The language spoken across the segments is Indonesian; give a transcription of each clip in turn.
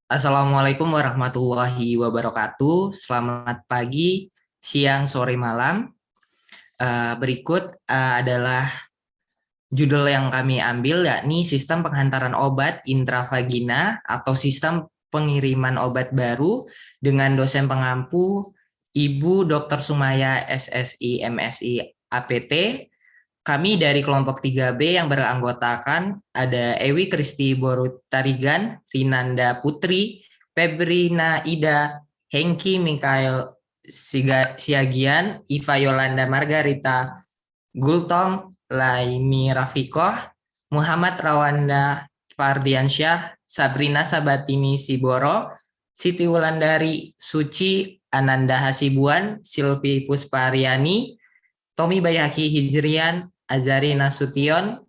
Assalamualaikum warahmatullahi wabarakatuh. Selamat pagi, siang, sore, malam. Berikut adalah judul yang kami ambil, yakni Sistem Penghantaran Obat Intravagina atau Sistem Pengiriman Obat Baru dengan dosen pengampu Ibu Dr. Sumaya SSI MSI APT. Kami dari kelompok 3B yang beranggotakan ada Ewi Kristi Borutarigan, Rinanda Putri, Febrina Ida, Hengki Mikael Siagian, Iva Yolanda Margarita Gultom, Laini Rafikoh, Muhammad Rawanda Fardiansyah, Sabrina Sabatini Siboro, Siti Wulandari Suci, Ananda Hasibuan, Silvi Puspariani, Tommy Bayaki Hijrian, Azari Nasution,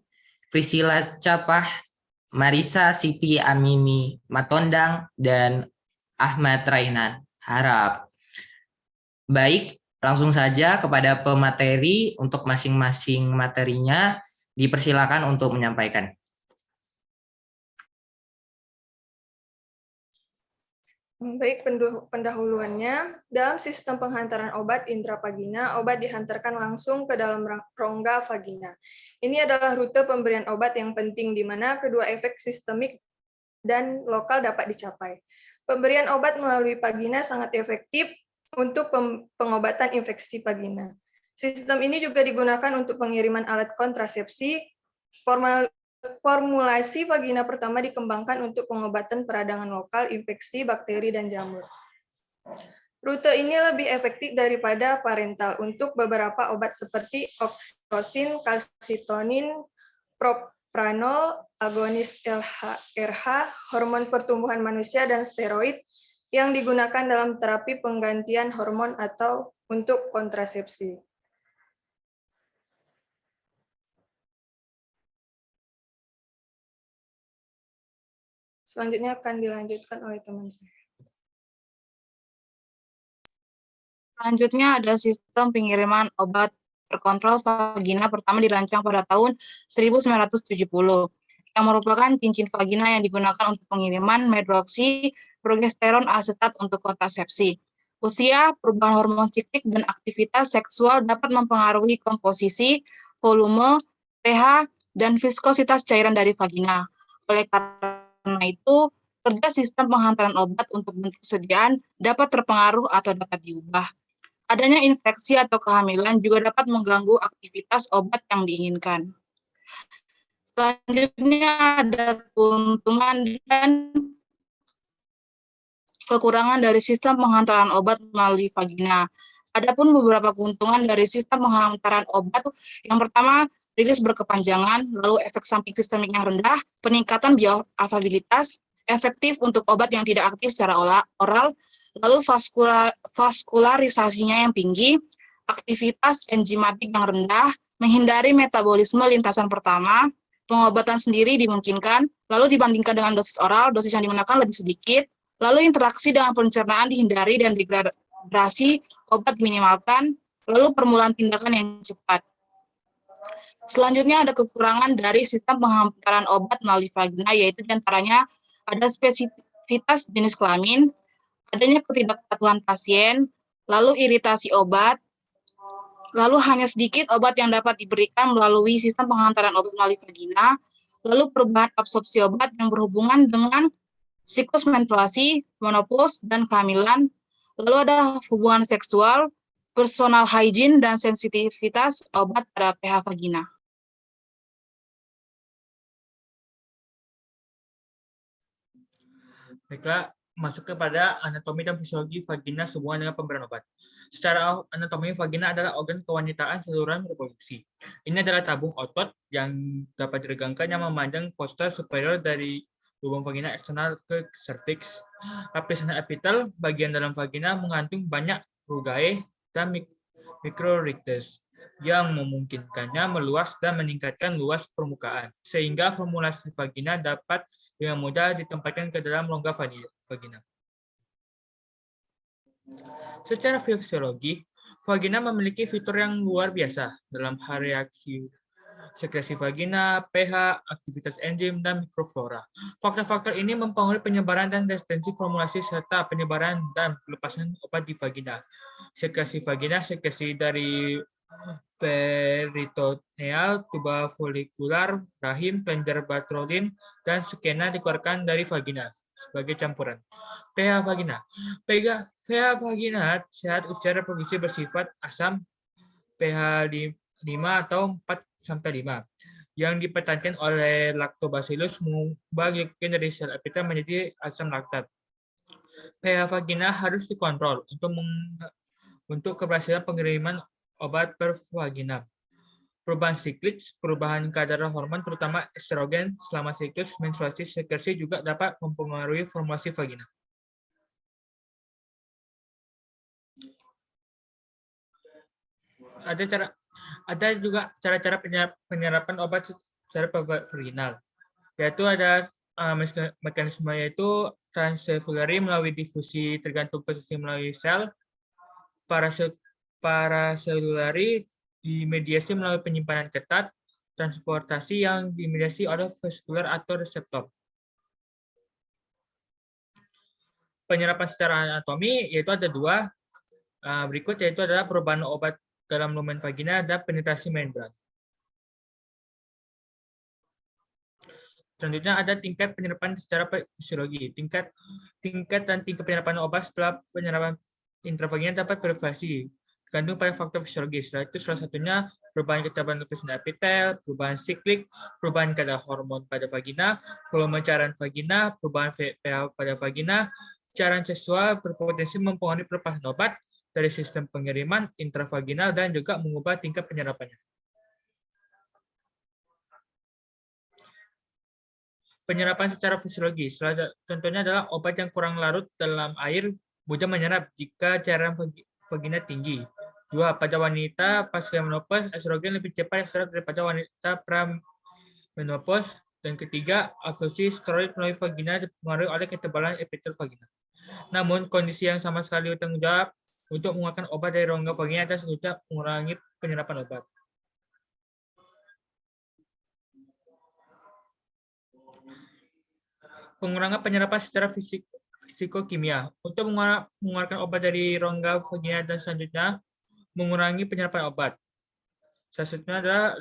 Priscilla Capah, Marisa Siti Amini Matondang, dan Ahmad Rainan. Harap. Baik, langsung saja kepada pemateri untuk masing-masing materinya. Dipersilakan untuk menyampaikan. Baik, pendahuluannya, dalam sistem penghantaran obat intravagina, obat dihantarkan langsung ke dalam rongga vagina. Ini adalah rute pemberian obat yang penting di mana kedua efek sistemik dan lokal dapat dicapai. Pemberian obat melalui vagina sangat efektif untuk pengobatan infeksi vagina. Sistem ini juga digunakan untuk pengiriman alat kontrasepsi. Formulasi vagina pertama dikembangkan untuk pengobatan peradangan lokal, infeksi, bakteri, dan jamur. Rute ini lebih efektif daripada parental untuk beberapa obat seperti oksitosin, kalsitonin, propranolol, agonis LH, hormon pertumbuhan manusia, dan steroid yang digunakan dalam terapi penggantian hormon atau untuk kontrasepsi. Selanjutnya akan dilanjutkan oleh teman saya. Selanjutnya ada sistem pengiriman obat terkontrol vagina pertama dirancang pada tahun 1970, yang merupakan cincin vagina yang digunakan untuk pengiriman medroksi progesteron asetat untuk kontrasepsi. Usia, perubahan hormon siklik, dan aktivitas seksual dapat mempengaruhi komposisi, volume, pH, dan viskositas cairan dari vagina. Oleh karena itu, kerja sistem penghantaran obat untuk bentuk sediaan dapat terpengaruh atau dapat diubah. Adanya infeksi atau kehamilan juga dapat mengganggu aktivitas obat yang diinginkan. Selanjutnya ada keuntungan dan kekurangan dari sistem penghantaran obat melalui vagina. Adapun beberapa keuntungan dari sistem penghantaran obat, yang pertama, rilis berkepanjangan, lalu efek samping sistemik yang rendah, peningkatan bioavailabilitas, efektif untuk obat yang tidak aktif secara oral, lalu vaskularisasinya yang tinggi, aktivitas enzimatik yang rendah, menghindari metabolisme lintasan pertama, pengobatan sendiri dimungkinkan, lalu dibandingkan dengan dosis oral, dosis yang digunakan lebih sedikit, lalu interaksi dengan pencernaan dihindari dan degradasi obat minimalkan, lalu permulaan tindakan yang cepat. Selanjutnya ada kekurangan dari sistem penghantaran obat melalui vagina, yaitu diantaranya ada spesifitas jenis kelamin, adanya ketidakpatuhan pasien, lalu iritasi obat, lalu hanya sedikit obat yang dapat diberikan melalui sistem penghantaran obat melalui vagina, lalu perubahan absorpsi obat yang berhubungan dengan siklus menstruasi, menopause, dan kehamilan, lalu ada hubungan seksual, personal hygiene, dan sensitivitas obat pada pH vagina. Baiklah, masuk kepada anatomi dan fisiologi vagina sehubungan dengan pemberian obat. Secara anatomi, vagina adalah organ kewanitaan saluran reproduksi. Ini adalah tabung otot yang dapat diregangkan yang memanjang fossa superior dari lubang vagina eksternal ke serviks. Lapisan epitel bagian dalam vagina mengandung banyak rugae dan mikrorictus yang memungkinkannya meluas dan meningkatkan luas permukaan, sehingga formulasi vagina dapat dengan mudah ditempatkan ke dalam rongga vagina. Secara fisiologi, vagina memiliki fitur yang luar biasa dalam hal reaksi sekresi vagina, pH, aktivitas enzim, dan mikroflora. Faktor-faktor ini mempengaruhi penyebaran dan resistensi formulasi serta penyebaran dan pelepasan obat di vagina. Sekresi vagina, sekresi dari peritoneal, tuba folikular, rahim, kelenjar batrolin, dan skena dikeluarkan dari vagina sebagai campuran. pH vagina. pH vagina sehat usia reproduksi bersifat asam pH 5 atau 4-5 yang dipertahankan oleh lactobacillus mengubah glikogen dari sel epitel menjadi asam laktat. pH vagina harus dikontrol untuk keberhasilan pengiriman obat per vagina. Perubahan siklus, perubahan kadar hormon terutama estrogen selama siklus menstruasi sekresi juga dapat mempengaruhi formulasi vagina. Ada juga cara-cara penyerapan obat secara vaginal, yaitu ada mekanisme yaitu transselulari melalui difusi tergantung posisi melalui sel, paraselulari dimediasi melalui penyimpanan ketat, transportasi yang dimediasi oleh vaskular atau reseptor. Penyerapan secara anatomi yaitu ada dua berikut, yaitu adalah perubahan obat dalam lumen vagina dan penetrasi membran. Selanjutnya ada tingkat penyerapan secara fisiologi. Tingkat dan tingkat penyerapan obat setelah penyerapan intravagina dapat bervariasi tergantung pada faktor fisiologis. Setelah itu salah satunya perubahan ketebalan lapisan epitel, perubahan siklik, perubahan kadar hormon pada vagina, volume cairan vagina, perubahan pH pada vagina. Cairan seksual berpotensi mempengaruhi pelepasan obat dari sistem pengiriman intravaginal dan juga mengubah tingkat penyerapannya. Penyerapan secara fisiologis, contohnya adalah obat yang kurang larut dalam air mudah menyerap jika cairan vagina tinggi. 2. Pada wanita pasca menopause, estrogen lebih cepat diserap daripada wanita pra-menopause. Dan ketiga, absorpsi steroid melalui vagina dipengaruhi oleh ketebalan epitel vagina. Namun, kondisi yang sama sekali bertanggung jawab untuk mengeluarkan obat dari rongga vagina dan selanjutnya mengurangi penyerapan obat. Pengurangan penyerapan secara fisikokimia. Untuk mengeluarkan obat dari rongga vagina dan selanjutnya mengurangi penyerapan obat. Salah satunya adalah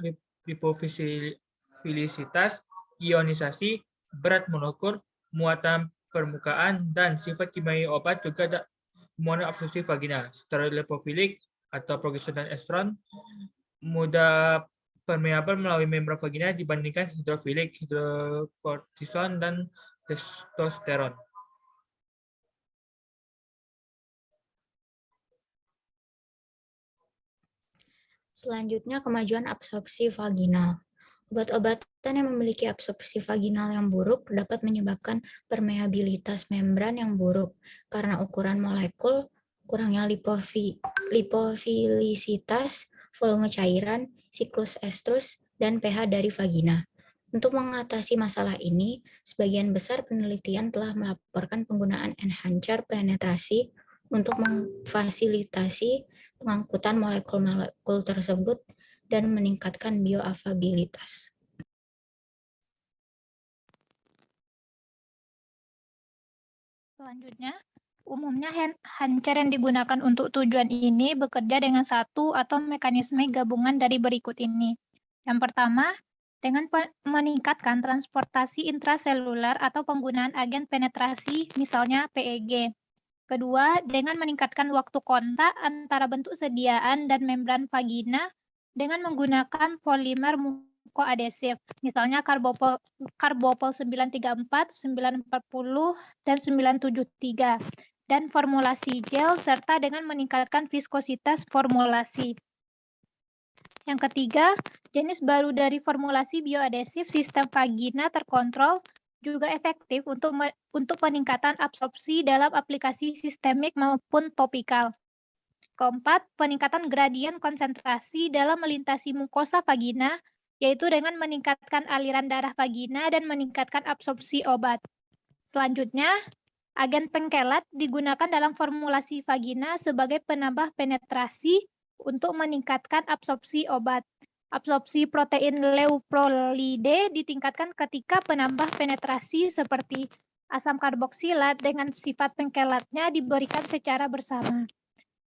lipofilisitas, ionisasi, berat molekul, muatan permukaan, dan sifat kimiawi obat juga ada mempengaruhi absorpsi vagina. Steroid lipofilik atau progesteron dan estron mudah permeabel melalui membran vagina dibandingkan hidrofilik, hidrokortison, dan testosteron. Selanjutnya, kemajuan absorpsi vaginal. Obat-obatan yang memiliki absorpsi vaginal yang buruk dapat menyebabkan permeabilitas membran yang buruk karena ukuran molekul, kurangnya lipofilisitas, volume cairan, siklus estrus, dan pH dari vagina. Untuk mengatasi masalah ini, sebagian besar penelitian telah melaporkan penggunaan enhancer penetrasi untuk memfasilitasi pengangkutan molekul-molekul tersebut dan meningkatkan bioavailabilitas. Selanjutnya, umumnya enhancer yang digunakan untuk tujuan ini bekerja dengan satu atau mekanisme gabungan dari berikut ini. Yang pertama, dengan meningkatkan transportasi intraseluler atau penggunaan agen penetrasi, misalnya PEG. Kedua, dengan meningkatkan waktu kontak antara bentuk sediaan dan membran vagina dengan menggunakan polimer mukoadesif, misalnya karbopol 934, 940, dan 973, dan formulasi gel, serta dengan meningkatkan viskositas formulasi. Yang ketiga, jenis baru dari formulasi bioadesif sistem vagina terkontrol juga efektif untuk peningkatan absorpsi dalam aplikasi sistemik maupun topikal. Keempat, peningkatan gradien konsentrasi dalam melintasi mukosa vagina, yaitu dengan meningkatkan aliran darah vagina dan meningkatkan absorpsi obat. Selanjutnya, agen pengkelat digunakan dalam formulasi vagina sebagai penambah penetrasi untuk meningkatkan absorpsi obat. Absorpsi protein leuprolide ditingkatkan ketika penambah penetrasi seperti asam karboksilat dengan sifat pengkelatnya diberikan secara bersama.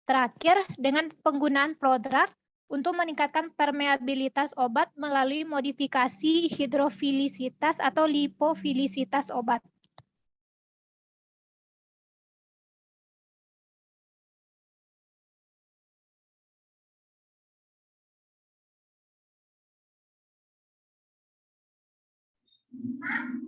Terakhir, dengan penggunaan prodrug untuk meningkatkan permeabilitas obat melalui modifikasi hidrofilisitas atau lipofilisitas obat.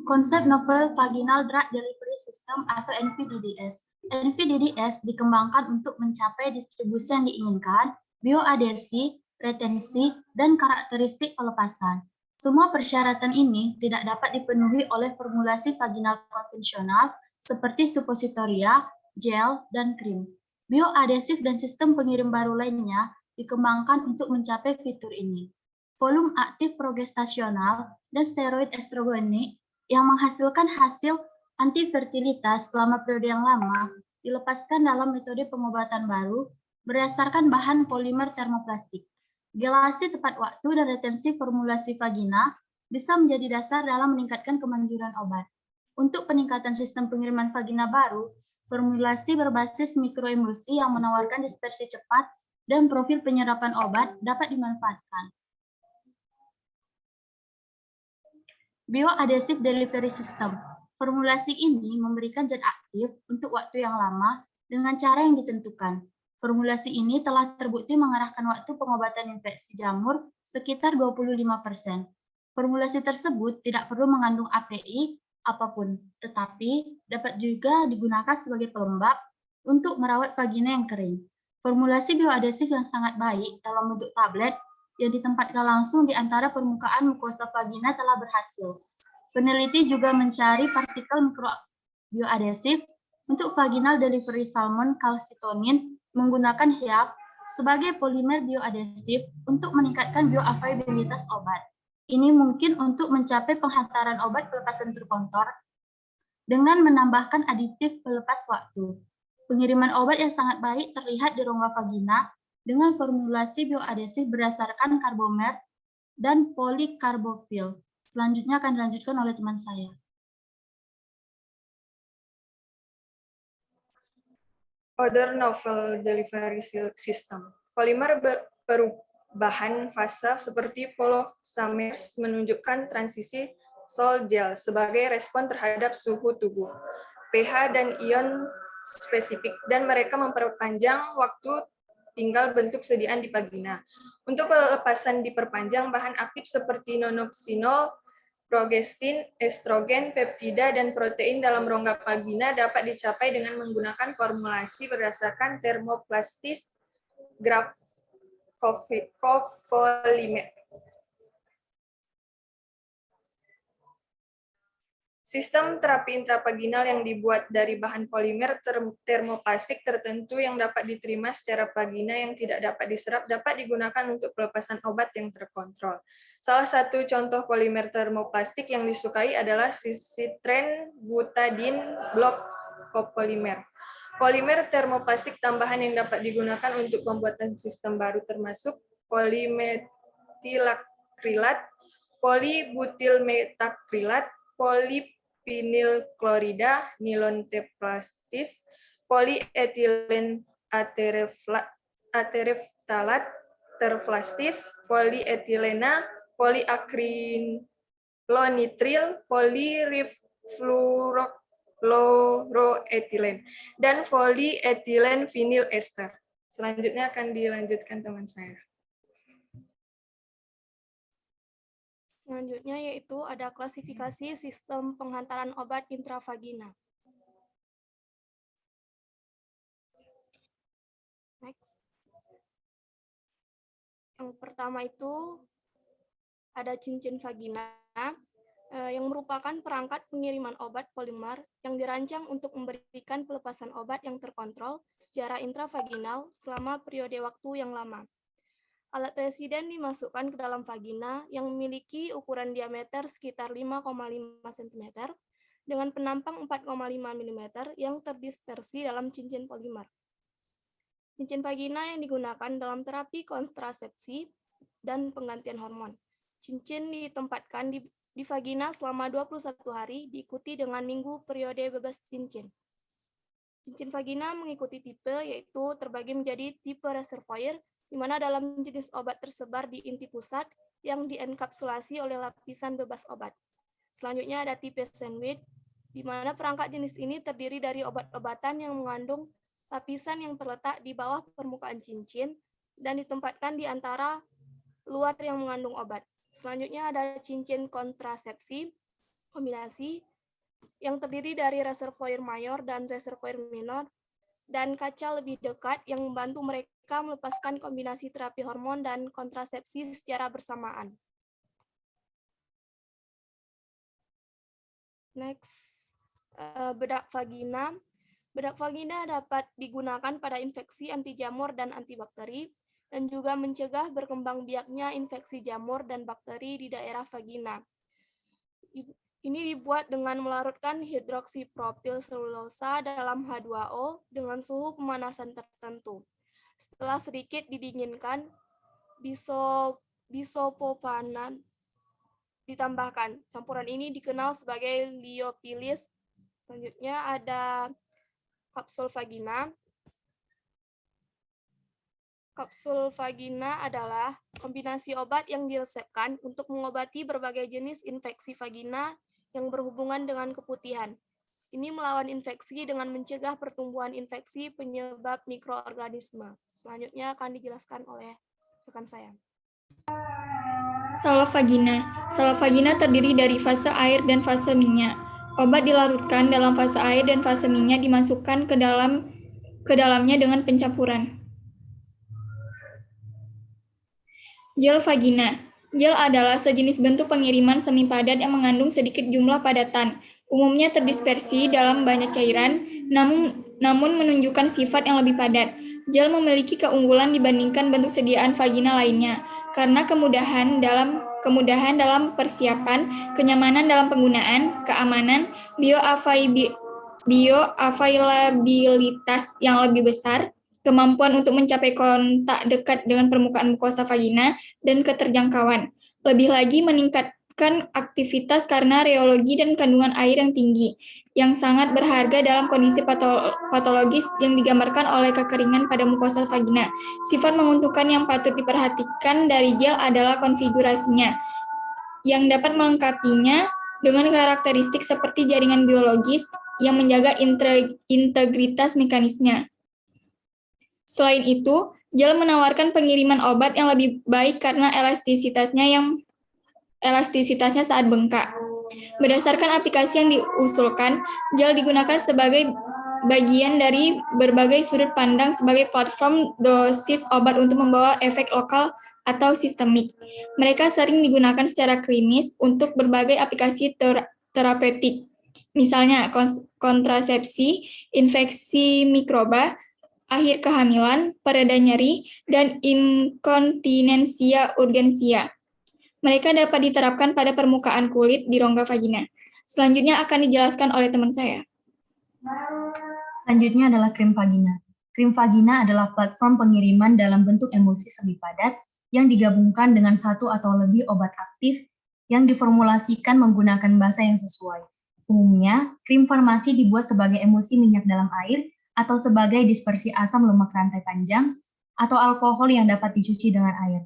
Konsep Novel Vaginal Drug Delivery System atau NVDDS. NVDDS dikembangkan untuk mencapai distribusi yang diinginkan, bioadesi, retensi, dan karakteristik pelepasan. Semua persyaratan ini tidak dapat dipenuhi oleh formulasi vaginal konvensional seperti suppositoria, gel, dan krim. Bioadesif dan sistem pengirim baru lainnya dikembangkan untuk mencapai fitur ini. Volume aktif progestasional dan steroid estrogenik yang menghasilkan hasil antifertilitas selama periode yang lama dilepaskan dalam metode pengobatan baru berdasarkan bahan polimer termoplastik. Gelasi tepat waktu dan retensi formulasi vagina bisa menjadi dasar dalam meningkatkan kemanjuran obat. Untuk peningkatan sistem pengiriman vagina baru, formulasi berbasis mikroemulsi yang menawarkan dispersi cepat dan profil penyerapan obat dapat dimanfaatkan. Bioadhesive Delivery System. Formulasi ini memberikan zat aktif untuk waktu yang lama dengan cara yang ditentukan. Formulasi ini telah terbukti mengarahkan waktu pengobatan infeksi jamur sekitar 25%. Formulasi tersebut tidak perlu mengandung API apapun, tetapi dapat juga digunakan sebagai pelembab untuk merawat vagina yang kering. Formulasi bioadhesif yang sangat baik dalam bentuk tablet yang ditempatkan langsung di antara permukaan mukosa vagina telah berhasil. Peneliti juga mencari partikel mikrobioadhesif untuk vaginal delivery salmon calcitonin menggunakan HIAP sebagai polimer bioadhesif untuk meningkatkan bioavailabilitas obat. Ini mungkin untuk mencapai penghantaran obat pelepasan terkontrol dengan menambahkan aditif pelepas waktu. Pengiriman obat yang sangat baik terlihat di rongga vagina dengan formulasi bioadhesif berdasarkan karbomer dan polikarbofil. Selanjutnya akan dilanjutkan oleh teman saya. Other novel delivery system. Polimer perubahan fase seperti polymers menunjukkan transisi sol-gel sebagai respon terhadap suhu tubuh, pH dan ion spesifik, dan mereka memperpanjang waktu tinggal bentuk sediaan di vagina. Untuk pelepasan diperpanjang, bahan aktif seperti nonoksinol, progestin, estrogen, peptida, dan protein dalam rongga vagina dapat dicapai dengan menggunakan formulasi berdasarkan termoplastis graf copolymer. Sistem terapi intravaginal yang dibuat dari bahan polimer termoplastik tertentu yang dapat diterima secara vagina yang tidak dapat diserap dapat digunakan untuk pelepasan obat yang terkontrol. Salah satu contoh polimer termoplastik yang disukai adalah sisitren butadin block copolymer. Polimer termoplastik tambahan yang dapat digunakan untuk pembuatan sistem baru termasuk polimetilakrilat, polibutilmetakrilat, vinil klorida, nilon teplastis, polietilen atereftalat, terplastis, polietilena, poliakrilonitril, polirifluoroetilen, dan polietilen vinil ester. Selanjutnya akan dilanjutkan teman saya. Selanjutnya yaitu ada klasifikasi sistem penghantaran obat intravagina. Next. Yang pertama itu ada cincin vagina yang merupakan perangkat pengiriman obat polimer yang dirancang untuk memberikan pelepasan obat yang terkontrol secara intravaginal selama periode waktu yang lama. Alat residen dimasukkan ke dalam vagina yang memiliki ukuran diameter sekitar 5,5 cm dengan penampang 4,5 mm yang terdispersi dalam cincin polimer. Cincin vagina yang digunakan dalam terapi kontrasepsi dan penggantian hormon. Cincin ditempatkan di vagina selama 21 hari, diikuti dengan minggu periode bebas cincin. Cincin vagina mengikuti tipe, yaitu terbagi menjadi tipe reservoir, di mana dalam jenis obat tersebar di inti pusat yang dienkapsulasi oleh lapisan bebas obat. Selanjutnya ada tipe sandwich, di mana perangkat jenis ini terdiri dari obat-obatan yang mengandung lapisan yang terletak di bawah permukaan cincin dan ditempatkan di antara luar yang mengandung obat. Selanjutnya ada cincin kontrasepsi kombinasi yang terdiri dari reservoir mayor dan reservoir minor dan kaca lebih dekat yang membantu mereka melepaskan kombinasi terapi hormon dan kontrasepsi secara bersamaan. Next, bedak vagina. Bedak vagina dapat digunakan pada infeksi anti jamur dan antibakteri dan juga mencegah berkembang biaknya infeksi jamur dan bakteri di daerah vagina. Ini dibuat dengan melarutkan hidroksipropil selulosa dalam H2O dengan suhu pemanasan tertentu. Setelah sedikit didinginkan, bisopopanan ditambahkan. Campuran ini dikenal sebagai liopilis. Selanjutnya ada kapsul vagina. Kapsul vagina adalah kombinasi obat yang diresepkan untuk mengobati berbagai jenis infeksi vagina yang berhubungan dengan keputihan. Ini melawan infeksi dengan mencegah pertumbuhan infeksi penyebab mikroorganisme. Selanjutnya akan dijelaskan oleh rekan saya. Salep vagina. Salep vagina terdiri dari fase air dan fase minyak. Obat dilarutkan dalam fase air dan fase minyak dimasukkan ke dalamnya dengan pencampuran. Gel vagina. Gel adalah sejenis bentuk pengiriman semi padat yang mengandung sedikit jumlah padatan. Umumnya terdispersi dalam banyak cairan, namun menunjukkan sifat yang lebih padat. Gel memiliki keunggulan dibandingkan bentuk sediaan vagina lainnya, karena kemudahan dalam persiapan, kenyamanan dalam penggunaan, keamanan, bioavailabilitas yang lebih besar, kemampuan untuk mencapai kontak dekat dengan permukaan mukosa vagina, dan keterjangkauan. Lebih lagi meningkatkan aktivitas karena reologi dan kandungan air yang tinggi, yang sangat berharga dalam kondisi patologis yang digambarkan oleh kekeringan pada mukosa vagina. Sifat menguntungkan yang patut diperhatikan dari gel adalah konfigurasinya, yang dapat melengkapinya dengan karakteristik seperti jaringan biologis yang menjaga integritas mekanisme. Selain itu, gel menawarkan pengiriman obat yang lebih baik karena elastisitansnya saat bengkak. Berdasarkan aplikasi yang diusulkan, gel digunakan sebagai bagian dari berbagai sudut pandang sebagai platform dosis obat untuk membawa efek lokal atau sistemik. Mereka sering digunakan secara klinis untuk berbagai aplikasi terapeutik, misalnya kontrasepsi, infeksi mikroba, akhir kehamilan, pereda nyeri, dan inkontinensia urgensia. Mereka dapat diterapkan pada permukaan kulit di rongga vagina. Selanjutnya akan dijelaskan oleh teman saya. Selanjutnya adalah krim vagina. Krim vagina adalah platform pengiriman dalam bentuk emulsi semi padat yang digabungkan dengan satu atau lebih obat aktif yang diformulasikan menggunakan basa yang sesuai. Umumnya, krim farmasi dibuat sebagai emulsi minyak dalam air atau sebagai dispersi asam lemak rantai panjang atau alkohol yang dapat dicuci dengan air.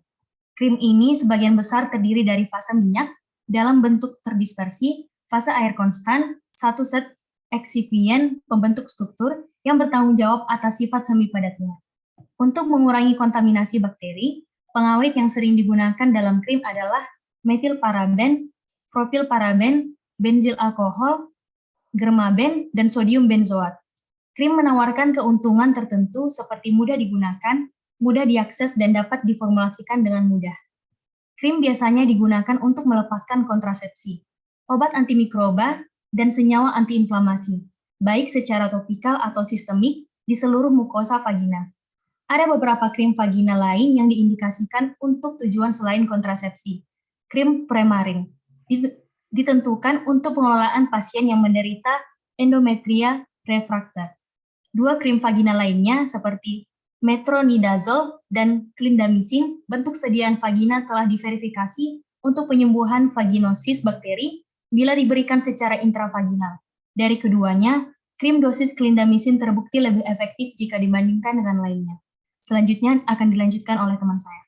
Krim ini sebagian besar terdiri dari fase minyak dalam bentuk terdispersi, fase air konstan, satu set eksipien pembentuk struktur yang bertanggung jawab atas sifat semi padatnya. Untuk mengurangi kontaminasi bakteri, pengawet yang sering digunakan dalam krim adalah metilparaben, propilparaben, benzil alkohol, germaben, dan sodium benzoat. Krim menawarkan keuntungan tertentu seperti mudah digunakan, mudah diakses, dan dapat diformulasikan dengan mudah. Krim biasanya digunakan untuk melepaskan kontrasepsi, obat antimikroba, dan senyawa antiinflamasi, baik secara topikal atau sistemik di seluruh mukosa vagina. Ada beberapa krim vagina lain yang diindikasikan untuk tujuan selain kontrasepsi. Krim Premarin ditentukan untuk pengelolaan pasien yang menderita endometria refrakter. Dua krim vagina lainnya seperti metronidazole, dan clindamycin, bentuk sediaan vagina telah diverifikasi untuk penyembuhan vaginosis bakteri bila diberikan secara intravaginal. Dari keduanya, krim dosis clindamycin terbukti lebih efektif jika dibandingkan dengan lainnya. Selanjutnya akan dilanjutkan oleh teman saya.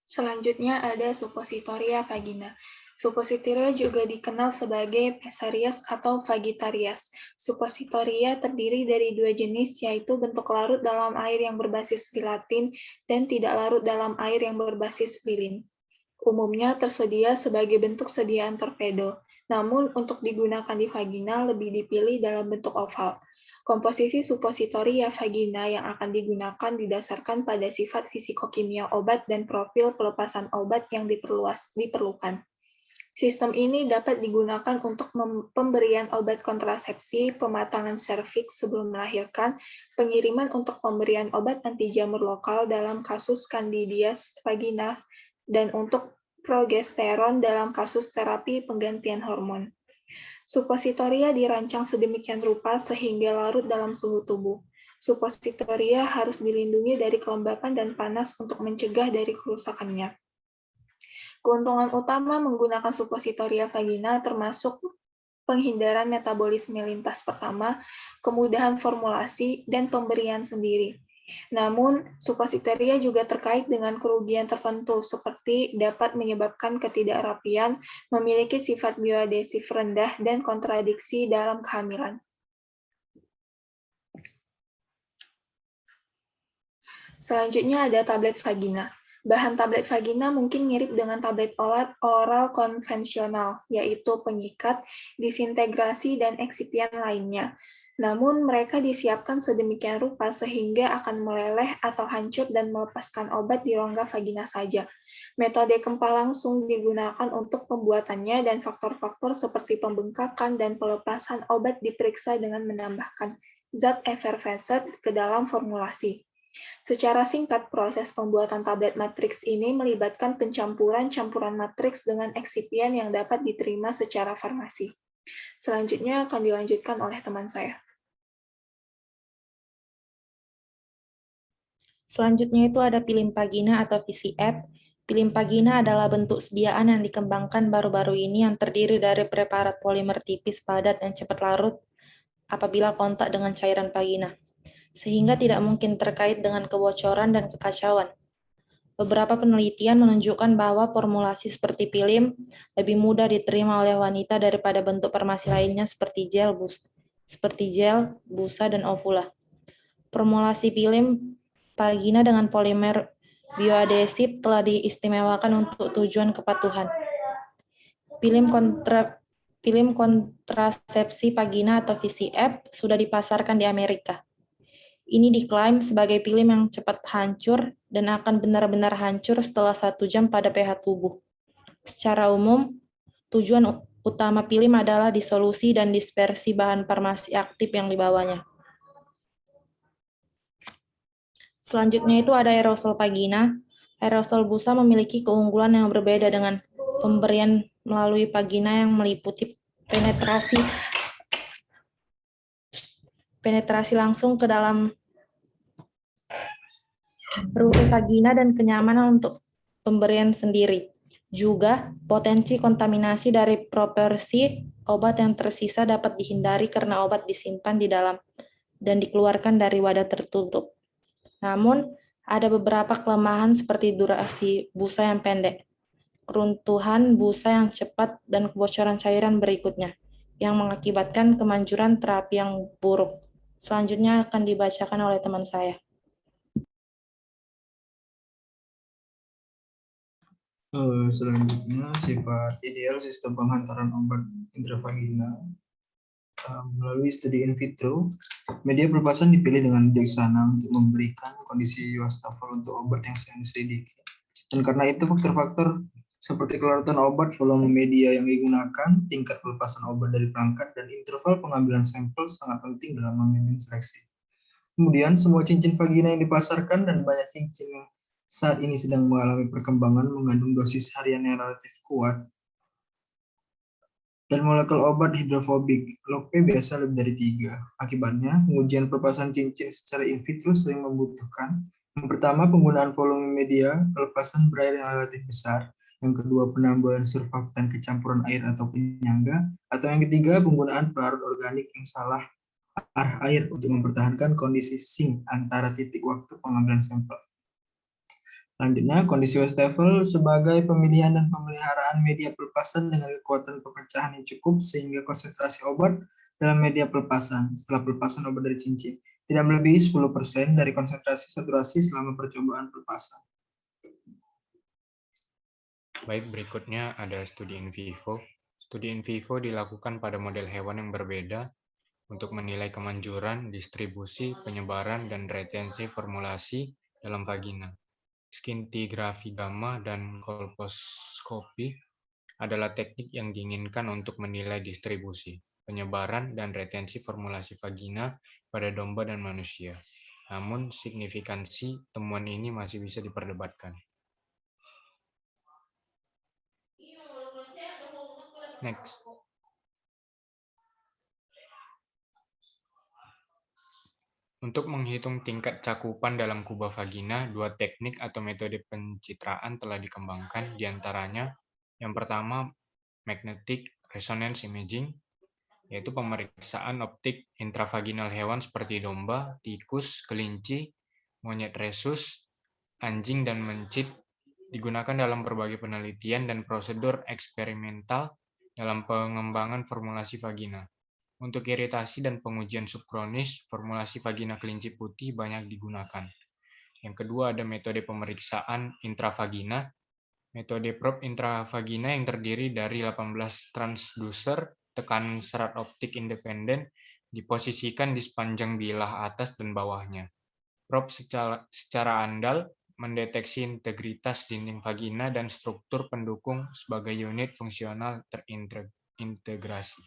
Selanjutnya ada suppositoria vagina. Suppositoria juga dikenal sebagai pessarias atau vagitarias. Suppositoria terdiri dari dua jenis, yaitu bentuk larut dalam air yang berbasis gelatin dan tidak larut dalam air yang berbasis lilin. Umumnya tersedia sebagai bentuk sediaan torpedo, namun untuk digunakan di vagina lebih dipilih dalam bentuk oval. Komposisi suppositoria vagina yang akan digunakan didasarkan pada sifat fisikokimia obat dan profil pelepasan obat yang diperlukan. Sistem ini dapat digunakan untuk pemberian obat kontrasepsi, pematangan serviks sebelum melahirkan, pengiriman untuk pemberian obat anti jamur lokal dalam kasus Candidias vaginae, dan untuk progesteron dalam kasus terapi penggantian hormon. Suppositoria dirancang sedemikian rupa sehingga larut dalam suhu tubuh. Suppositoria harus dilindungi dari kelembapan dan panas untuk mencegah dari kerusakannya. Keuntungan utama menggunakan suppositoria vagina termasuk penghindaran metabolisme lintas pertama, kemudahan formulasi, dan pemberian sendiri. Namun, suppositoria juga terkait dengan kerugian tertentu, seperti dapat menyebabkan ketidakrapian, memiliki sifat bioadesif rendah, dan kontradiksi dalam kehamilan. Selanjutnya ada tablet vagina. Bahan tablet vagina mungkin mirip dengan tablet oral konvensional, yaitu pengikat, disintegrasi, dan eksipien lainnya. Namun, mereka disiapkan sedemikian rupa sehingga akan meleleh atau hancur dan melepaskan obat di rongga vagina saja. Metode kempal langsung digunakan untuk pembuatannya dan faktor-faktor seperti pembengkakan dan pelepasan obat diperiksa dengan menambahkan zat effervescent ke dalam formulasi. Secara singkat, proses pembuatan tablet matriks ini melibatkan pencampuran campuran matriks dengan eksipien yang dapat diterima secara farmasi. Selanjutnya akan dilanjutkan oleh teman saya. Selanjutnya itu ada pilim vagina atau VCF. Pilim vagina adalah bentuk sediaan yang dikembangkan baru-baru ini yang terdiri dari preparat polimer tipis, padat, dan cepat larut apabila kontak dengan cairan vagina, sehingga tidak mungkin terkait dengan kebocoran dan kekacauan. Beberapa penelitian menunjukkan bahwa formulasi seperti pilim lebih mudah diterima oleh wanita daripada bentuk farmasi lainnya seperti gel, busa, dan ovula. Formulasi pilim vagina dengan polimer bioadesif telah diistimewakan untuk tujuan kepatuhan. Pilim kontrasepsi vagina atau VCF sudah dipasarkan di Amerika. Ini diklaim sebagai pilim yang cepat hancur dan akan benar-benar hancur setelah 1 jam pada pH tubuh. Secara umum, tujuan utama pilim adalah disolusi dan dispersi bahan farmasi aktif yang dibawanya. Selanjutnya itu ada aerosol vagina. Aerosol busa memiliki keunggulan yang berbeda dengan pemberian melalui vagina yang meliputi penetrasi langsung ke dalam rongga vagina dan kenyamanan untuk pemberian sendiri. Juga, potensi kontaminasi dari proporsi obat yang tersisa dapat dihindari karena obat disimpan di dalam dan dikeluarkan dari wadah tertutup. Namun, ada beberapa kelemahan seperti durasi busa yang pendek, keruntuhan busa yang cepat, dan kebocoran cairan berikutnya, yang mengakibatkan kemanjuran terapi yang buruk. Selanjutnya akan dibacakan oleh teman saya. Selanjutnya, sifat ideal sistem penghantaran obat intravagina. Melalui studi in vitro, media perlupasan dipilih dengan bijaksana untuk memberikan kondisi wastafel untuk obat yang sedang diselidiki. Dan karena itu faktor-faktor seperti kelarutan obat, volume media yang digunakan, tingkat pelepasan obat dari perangkat, dan interval pengambilan sampel sangat penting dalam membimbing seleksi. Kemudian, semua cincin vagina yang dipasarkan dan banyak cincin yang saat ini sedang mengalami perkembangan mengandung dosis harian yang relatif kuat. dan molekul obat hidrofobik. Log P biasa lebih dari 3. Akibatnya, pengujian pelepasan cincin secara in vitro sering membutuhkan yang pertama, penggunaan volume media, pelepasan berair yang relatif besar. Yang kedua, penambahan surfaktan kecampuran air atau penyangga. Atau yang ketiga, penggunaan pelarut organik yang salah arah air untuk mempertahankan kondisi sync antara titik waktu pengambilan sampel. Selanjutnya, kondisi wastafel sebagai pemilihan dan pemeliharaan media pelepasan dengan kekuatan pemecahan yang cukup sehingga konsentrasi obat dalam media pelepasan setelah pelepasan obat dari cincin tidak melebihi 10% dari konsentrasi saturasi selama percobaan pelepasan. Baik, berikutnya ada studi in vivo. Studi in vivo dilakukan pada model hewan yang berbeda untuk menilai kemanjuran, distribusi, penyebaran, dan retensi formulasi dalam vagina. Scintigraphy gamma dan kolposkopi adalah teknik yang diinginkan untuk menilai distribusi, penyebaran, dan retensi formulasi vagina pada domba dan manusia. Namun, signifikansi temuan ini masih bisa diperdebatkan. Next. Untuk menghitung tingkat cakupan dalam kuba vagina, dua teknik atau metode pencitraan telah dikembangkan, diantaranya yang pertama magnetic resonance imaging, yaitu pemeriksaan optik intravaginal hewan seperti domba, tikus, kelinci, monyet rhesus, anjing, dan mencit, digunakan dalam berbagai penelitian dan prosedur eksperimental dalam pengembangan formulasi vagina. Untuk iritasi dan pengujian subkronis, formulasi vagina kelinci putih banyak digunakan. Yang kedua ada metode pemeriksaan intravagina. Metode probe intravagina yang terdiri dari 18 transducer tekanan serat optik independen diposisikan di sepanjang bilah atas dan bawahnya. Probe secara andal mendeteksi integritas dinding vagina dan struktur pendukung sebagai unit fungsional terintegrasi.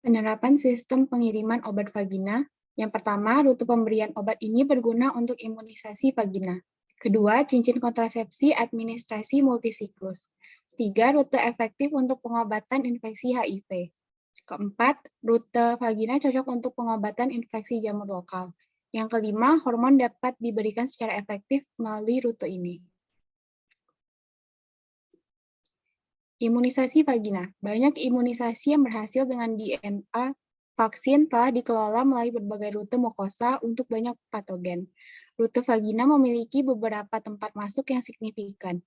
Penerapan sistem pengiriman obat vagina. Yang pertama, rute pemberian obat ini berguna untuk imunisasi vagina. Kedua, cincin kontrasepsi administrasi multisiklus. 3, rute efektif untuk pengobatan infeksi HIV. Keempat, rute vagina cocok untuk pengobatan infeksi jamur lokal. Yang kelima, hormon dapat diberikan secara efektif melalui rute ini. Imunisasi vagina. Banyak imunisasi yang berhasil dengan DNA vaksin telah dikelola melalui berbagai rute mukosa untuk banyak patogen. Rute vagina memiliki beberapa tempat masuk yang signifikan.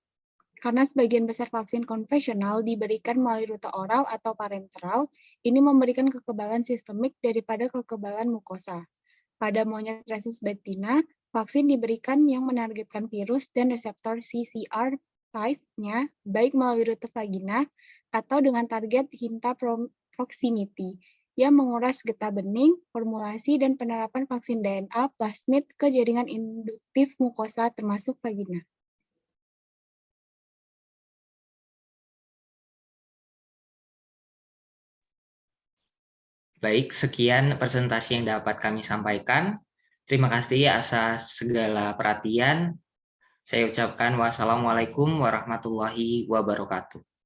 Karena sebagian besar vaksin konvensional diberikan melalui rute oral atau parenteral, ini memberikan kekebalan sistemik daripada kekebalan mukosa. Pada monyet rhesus betina, vaksin diberikan yang menargetkan virus dan reseptor CCR5-nya, baik melalui rute vagina atau dengan target hinta proximity, yang menguras getah bening, formulasi, dan penerapan vaksin DNA plasmid ke jaringan induktif mukosa termasuk vagina. Baik, sekian presentasi yang dapat kami sampaikan. Terima kasih atas segala perhatian. Saya ucapkan wassalamualaikum warahmatullahi wabarakatuh.